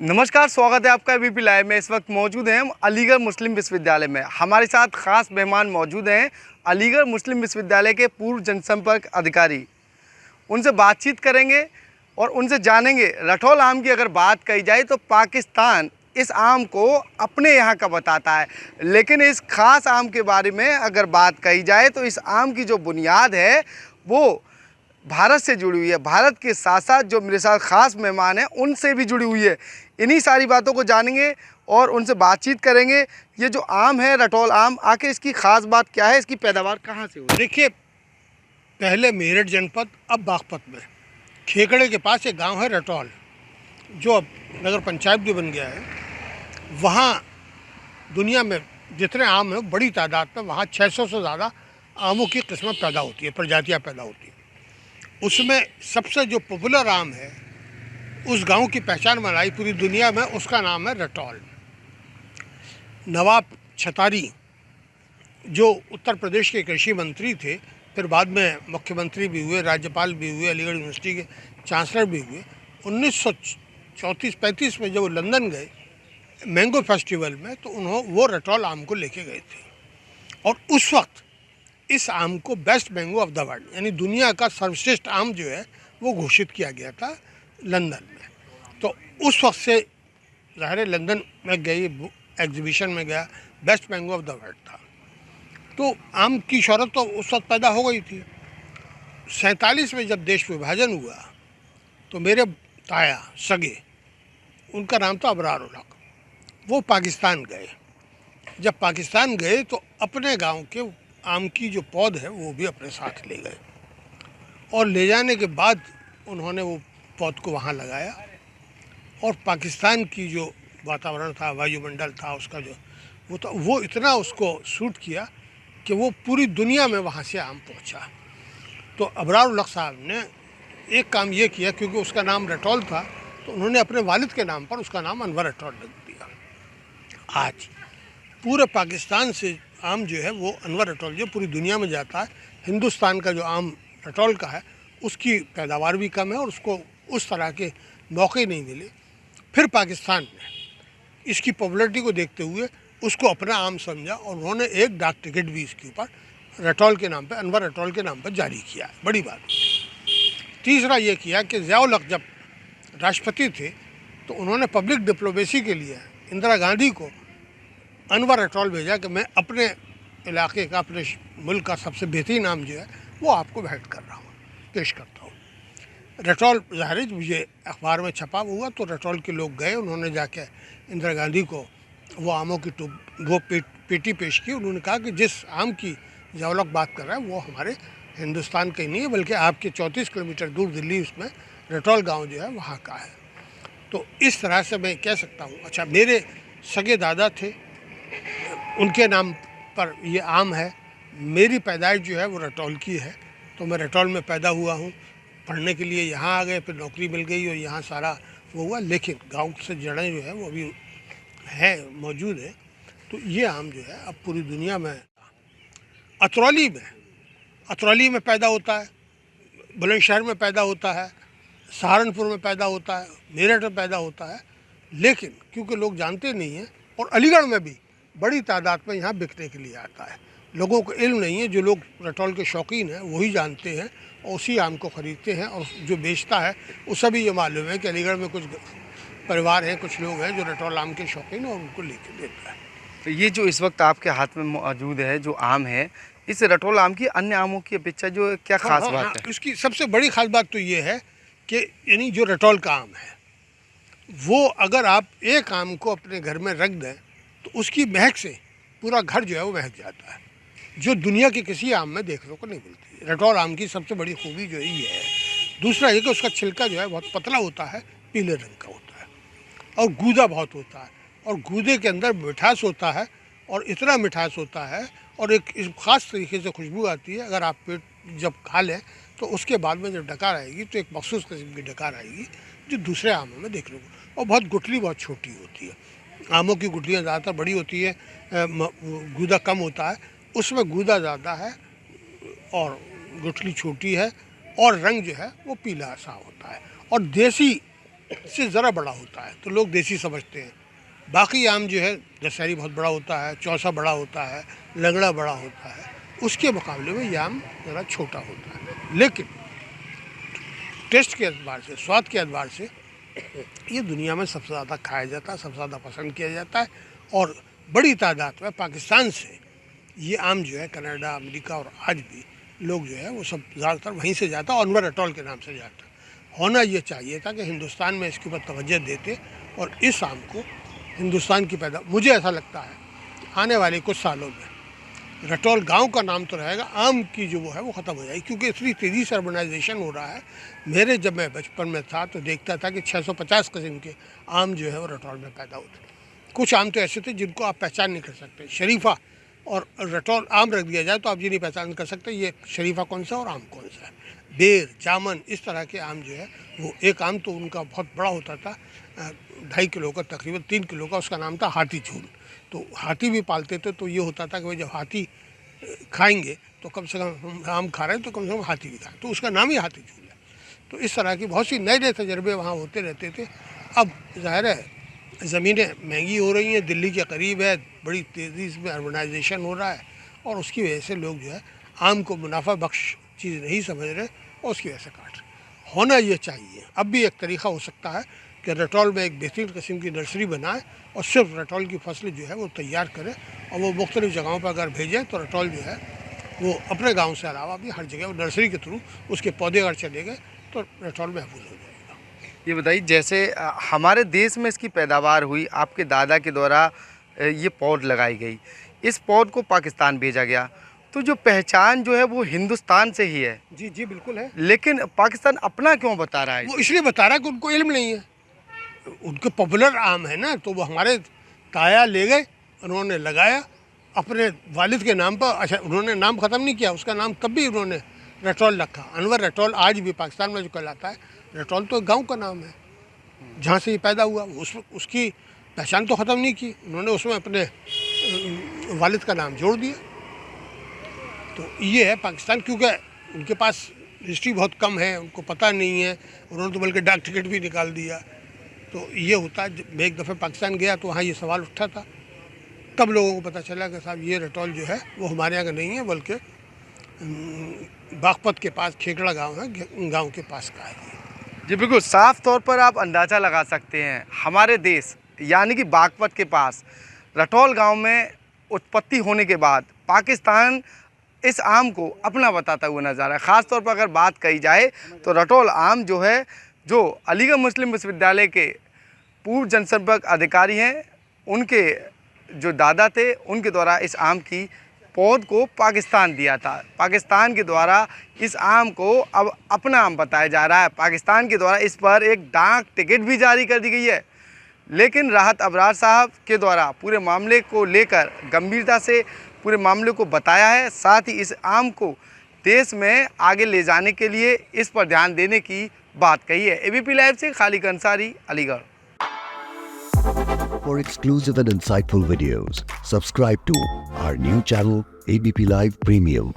नमस्कार, स्वागत है आपका एबीपी लाइव में। इस वक्त मौजूद हैं हम अलीगढ़ मुस्लिम विश्वविद्यालय में। हमारे साथ खास मेहमान मौजूद हैं अलीगढ़ मुस्लिम विश्वविद्यालय के पूर्व जनसंपर्क अधिकारी। उनसे बातचीत करेंगे और उनसे जानेंगे रटौल आम की अगर बात कही जाए तो पाकिस्तान इस आम को अपने यहाँ का बताता है, लेकिन इस खास आम के बारे में अगर बात कही जाए तो इस आम की जो बुनियाद है वो भारत से जुड़ी हुई है। भारत के साथ साथ जो मेरे साथ ख़ास मेहमान हैं उनसे भी जुड़ी हुई है। इन्हीं सारी बातों को जानेंगे और उनसे बातचीत करेंगे। ये जो आम है रटौल आम, आखिर इसकी ख़ास बात क्या है, इसकी पैदावार कहाँ से हुई? देखिए, पहले मेरठ जनपद, अब बागपत में खेकड़े के पास एक गांव है रटौल, जो अब नगर पंचायत भी बन गया है। वहाँ दुनिया में जितने आम हैं बड़ी तादाद में, वहाँ 600 से ज़्यादा आमों की किस्में पैदा होती है, प्रजातियाँ पैदा होती हैं। उसमें सबसे जो पॉपुलर आम है, उस गांव की पहचान बनाई पूरी दुनिया में, उसका नाम है रटौल। नवाब छतारी जो उत्तर प्रदेश के कृषि मंत्री थे, फिर बाद में मुख्यमंत्री भी हुए, राज्यपाल भी हुए, अलीगढ़ यूनिवर्सिटी के चांसलर भी हुए। 1934-35 में जब वो लंदन गए मैंगो फेस्टिवल में, तो वो रटौल आम को लेके गए थे। और उस वक्त इस आम को best mango of the world, यानी दुनिया का सर्वश्रेष्ठ आम जो है वो घोषित किया गया था लंदन में। तो उस वक्त से ज़ाहिर है लंदन में गई, एग्जीबिशन में गया, best mango of the world था। तो आम की शोहरत तो उस वक्त पैदा हो गई थी। 47 में जब देश विभाजन हुआ तो मेरे ताया सगे, उनका नाम था अबरार उल हक, वो पाकिस्तान गए। जब पाकिस्तान गए तो अपने गांव के आम की जो पौध है वो भी अपने साथ ले गए, और ले जाने के बाद उन्होंने वो पौध को वहाँ लगाया। और पाकिस्तान की जो वातावरण था, वायुमंडल था, उसका जो वो था, वो इतना उसको सूट किया कि वो पूरी दुनिया में वहाँ से आम पहुँचा। तो अबरार उल हक साहब ने एक काम ये किया, क्योंकि उसका नाम रटौल था, तो उन्होंने अपने वालिद के नाम पर उसका नाम अनवर रटौल रख दिया। आज पूरे पाकिस्तान से आम जो है वो अनवर रटौल जो पूरी दुनिया में जाता है। हिंदुस्तान का जो आम रटौल का है उसकी पैदावार भी कम है और उसको उस तरह के मौके नहीं मिले। फिर पाकिस्तान ने इसकी पॉपुलैरिटी को देखते हुए उसको अपना आम समझा और उन्होंने एक डाक टिकट भी इसके ऊपर रटौल के नाम पे, अनवर रटौल के नाम पर जारी किया। बड़ी बात। तीसरा ये किया कि ज़ियाउल हक जब राष्ट्रपति थे तो उन्होंने पब्लिक डिप्लोमेसी के लिए इंदिरा गांधी को अनवर रटौल भेजा कि मैं अपने इलाके का, अपने मुल्क का सबसे बेहतरीन आम जो है वो आपको भेंट कर रहा हूँ, पेश करता हूँ। रटौल ज़ाहिर मुझे अखबार में छपा हुआ, तो रटौल के लोग गए, उन्होंने जाके इंदिरा गांधी को वो आमों की वो पेटी पेश की। उन्होंने कहा कि जिस आम की ज़ियाउल हक बात कर रहा है वो हमारे हिंदुस्तान का ही नहीं है, बल्कि आपके 34 किलोमीटर दूर दिल्ली उसमें रटौल गाँव जो है वहाँ का है। तो इस तरह से मैं कह सकता हूँ। अच्छा, मेरे सगे दादा थे, उनके नाम पर ये आम है। मेरी पैदाइश जो है वो रटौल की है, तो मैं रटौल में पैदा हुआ हूँ। पढ़ने के लिए यहाँ आ गए, फिर नौकरी मिल गई और यहाँ सारा वो हुआ, लेकिन गांव से जड़ें जो है वो अभी है, मौजूद है। तो ये आम जो है अब पूरी दुनिया में, अतरौली में पैदा होता है, बुलंदशहर में पैदा होता है, सहारनपुर में पैदा होता है, मेरठ में पैदा होता है, लेकिन क्योंकि लोग जानते नहीं हैं, और अलीगढ़ में भी बड़ी तादाद में यहाँ बिकने के लिए आता है। लोगों को इल्म नहीं है, जो लोग रटौल के शौकीन हैं वही जानते हैं और उसी आम को ख़रीदते हैं, और जो बेचता है उसे भी ये मालूम है कि अलीगढ़ में कुछ परिवार हैं, कुछ लोग हैं जो रटौल आम के शौकीन हैं और उनको लेके देता है। तो ये जो इस वक्त आपके हाथ में मौजूद है जो आम है, इस रटौल आम की अन्य आमों की अपेक्षा जो क्या खास बात है? इसकी सबसे बड़ी खास बात तो ये है कि यानी जो रटौल का आम है वो अगर आप एक आम को अपने घर में रख दें तो उसकी महक से पूरा घर जो है वो महक जाता है, जो दुनिया के किसी आम में देखने को नहीं मिलती। रटौल आम की सबसे बड़ी खूबी जो ये है। दूसरा ये कि उसका छिलका जो है बहुत पतला होता है, पीले रंग का होता है, और गूदा बहुत होता है, और गूदे के अंदर मिठास होता है, और इतना मिठास होता है, और एक इस ख़ास तरीके से खुशबू आती है। अगर आप पेट जब खा लें तो उसके बाद में जब डकार आएगी तो एक मखसूस किस्म की डकार आएगी जो दूसरे आमों में देखने को, और बहुत गुठली बहुत छोटी होती है। आमों की गुठलियाँ ज़्यादातर बड़ी होती है, गूदा कम होता है, उसमें गूदा ज़्यादा है और गुठली छोटी है, और रंग जो है वो पीला सा होता है। और देसी से ज़रा बड़ा होता है, तो लोग देसी समझते हैं। बाकी आम जो है दशहरी बहुत बड़ा होता है, चौसा बड़ा होता है, लंगड़ा बड़ा होता है, उसके मुकाबले में ये आम ज़रा छोटा होता है। लेकिन टेस्ट के एतबार से, स्वाद के एतबार से ये दुनिया में सबसे ज़्यादा खाया जाता है, सबसे ज़्यादा पसंद किया जाता है। और बड़ी तादाद में पाकिस्तान से ये आम जो है कनाडा, अमेरिका और आज भी लोग जो है वो सब ज़्यादातर वहीं से जाता है, अनवर अटॉल के नाम से जाता है। होना ये चाहिए था कि हिंदुस्तान में इसके ऊपर तवज्जो देते और इस आम को हिंदुस्तान की पैदा, मुझे ऐसा लगता है आने वाले कुछ सालों में रटौल गांव का नाम तो रहेगा, आम की जो वो है वो ख़त्म हो जाएगी, क्योंकि इतनी तेज़ी से अर्बनाइजेशन हो रहा है। मेरे जब मैं बचपन में था तो देखता था कि 650 किस्म के आम जो है वो रटौल में पैदा होते। कुछ आम तो ऐसे थे जिनको आप पहचान नहीं कर सकते। शरीफा और रटौल आम रख दिया जाए तो आप ये नहीं पहचान कर सकते ये शरीफा कौन सा और आम कौन सा है। बेर, जामन, इस तरह के आम जो है वो, एक आम तो उनका बहुत बड़ा होता था, 2.5 किलो का, तकरीबन 3 किलो का, उसका नाम था हाथी झूल। तो हाथी भी पालते थे, तो ये होता था कि भाई जब हाथी खाएंगे तो कम से कम हम आम खा रहे हैं तो कम से कम हाथी भी खाएं, तो उसका नाम ही हाथी झूल है। तो इस तरह की बहुत सी नए नए तजर्बे वहाँ होते रहते थे। अब ज़ाहिर है ज़मीनें महंगी हो रही हैं, दिल्ली के करीब है, बड़ी तेज़ी में अर्बनाइजेशन हो रहा है और उसकी वजह से लोग जो है आम को मुनाफा बख्श चीज़ नहीं समझ रहे और उसकी वजह से काट रहे। होना ये चाहिए, अब भी एक तरीक़ा हो सकता है कि रटौल में एक बेहतरीन किस्म की नर्सरी बनाए और सिर्फ रटौल की फसल जो है वो तैयार करें और वो मुख्तलिफ़ जगहों पर अगर भेजें तो रटौल जो है वो अपने गांव से अलावा भी हर जगह वो नर्सरी के थ्रू उसके पौधे अगर चले गए तो रटौल महफूज हो जाएगा। ये बताइए, जैसे हमारे देश में इसकी पैदावार हुई, आपके दादा के द्वारा ये पौध लगाई गई, इस पौध को पाकिस्तान भेजा गया, तो जो पहचान जो है वो हिंदुस्तान से ही है। जी जी बिल्कुल है। लेकिन पाकिस्तान अपना क्यों बता रहा है? वो इसलिए बता रहा है कि उनको इल्म नहीं है। उनके पॉपुलर आम है ना, तो वो हमारे ताया ले गए, उन्होंने लगाया अपने वालिद के नाम पर। अच्छा, उन्होंने नाम ख़त्म नहीं किया, उसका नाम तब भी उन्होंने रटौल रखा। अनवर रटौल आज भी पाकिस्तान में जो कहलाता है, रटौल तो एक गाँव का नाम है जहाँ से ये पैदा हुआ। उसकी पहचान तो ख़त्म नहीं की, उन्होंने उसमें अपने वालिद का नाम जोड़ दिया। तो ये है पाकिस्तान, क्योंकि उनके पास हिस्ट्री बहुत कम है, उनको पता नहीं है, उन्होंने तो बल्कि डाक टिकट भी निकाल दिया। तो ये होता है, मैं एक दफ़े पाकिस्तान गया तो वहाँ ये सवाल उठा था, तब लोगों को पता चला कि साहब ये रटौल जो है वो हमारे यहाँ का नहीं है, बल्कि बागपत के पास खेकड़ा गांव है, गांव के पास का है। जी बिल्कुल, साफ तौर पर आप अंदाज़ा लगा सकते हैं हमारे देश यानी कि बागपत के पास रटौल गांव में उत्पत्ति होने के बाद पाकिस्तान इस आम को अपना बताता हुआ नज़र आ रहा है। ख़ास तौर पर अगर बात कही जाए तो रटौल आम जो है, जो अलीगढ़ मुस्लिम विश्वविद्यालय के पूर्व जनसंपर्क अधिकारी हैं, उनके जो दादा थे उनके द्वारा इस आम की पौध को पाकिस्तान दिया था। पाकिस्तान के द्वारा इस आम को अब अपना आम बताया जा रहा है। पाकिस्तान के द्वारा इस पर एक डाक टिकट भी जारी कर दी गई है। लेकिन राहत अबरार साहब के द्वारा पूरे मामले को लेकर गंभीरता से पूरे मामले को बताया है, साथ ही इस आम को देश में आगे ले जाने के लिए इस पर ध्यान देने की बात कही है। एबीपी लाइव से Khalid Ansari, Aligarh. For exclusive and insightful videos, subscribe to our new channel ABP Live Premium.